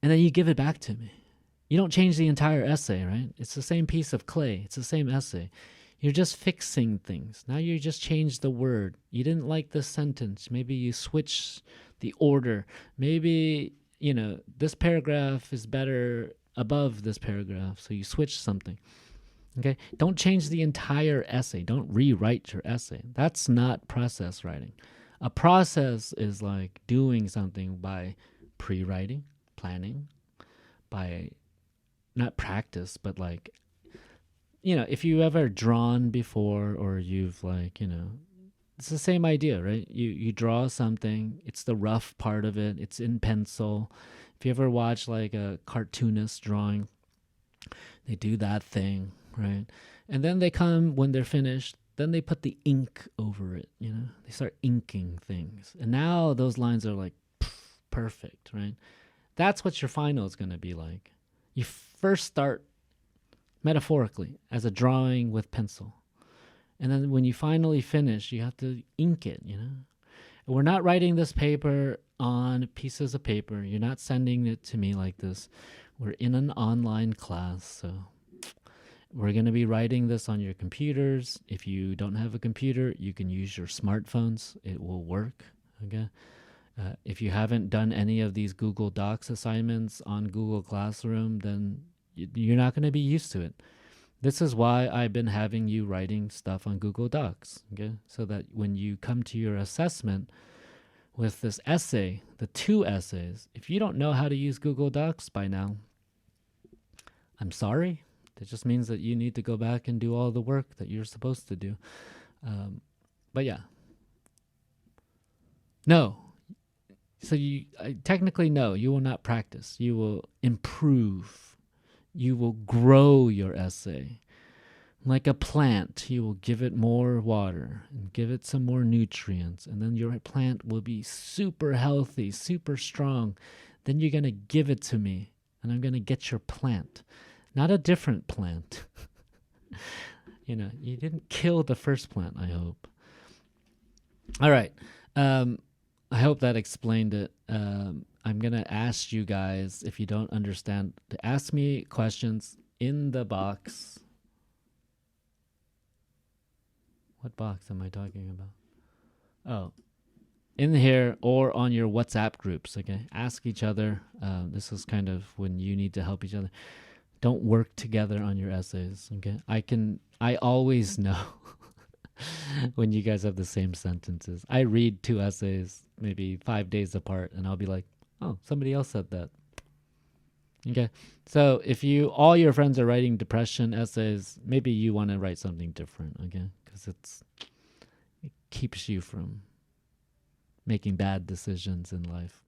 And then you give it back to me. You don't change the entire essay, right? It's the same piece of clay. It's the same essay. You're just fixing things. Now you just change the word. You didn't like this sentence. Maybe you switch the order. Maybe, this paragraph is better above this paragraph. So you switch something. Okay? Don't change the entire essay. Don't rewrite your essay. That's not process writing. A process is like doing something by pre-writing, planning, by not practice, but like, if you ever drawn before, or you've like, it's the same idea, right? You draw something, it's the rough part of it, it's in pencil. If you ever watch like a cartoonist drawing, they do that thing, right? And then they come, when they're finished, then they put the ink over it, they start inking things, and now those lines are like perfect, right? That's what your final is going to be like. You first start metaphorically as a drawing with pencil, and then when you finally finish, you have to ink it, We're not writing this paper on pieces of paper. You're not sending it to me like this. We're in an online class, so we're going to be writing this on your computers. If you don't have a computer, you can use your smartphones. It will work, okay? If you haven't done any of these Google Docs assignments on Google Classroom, then you're not going to be used to it. This is why I've been having you writing stuff on Google Docs, okay? So that when you come to your assessment with this essay, the 2 essays, if you don't know how to use Google Docs by now, I'm sorry. That just means that you need to go back and do all the work that you're supposed to do. But yeah. No. So technically, no, you will not practice. You will improve. You will grow your essay. Like a plant, you will give it more water and give it some more nutrients, and then your plant will be super healthy, super strong. Then you're going to give it to me, and I'm going to get your plant, not a different plant. You didn't kill the first plant, I hope. All right. I hope that explained it. I'm going to ask you guys, if you don't understand, to ask me questions in the box. What box am I talking about? Oh, in here or on your WhatsApp groups, okay? Ask each other. This is kind of when you need to help each other. Don't work together on your essays, okay? I always know when you guys have the same sentences. I read 2 essays maybe 5 days apart, and I'll be like, oh, somebody else said that. Okay, so if all your friends are writing depression essays, maybe you want to write something different, okay? Because it keeps you from making bad decisions in life.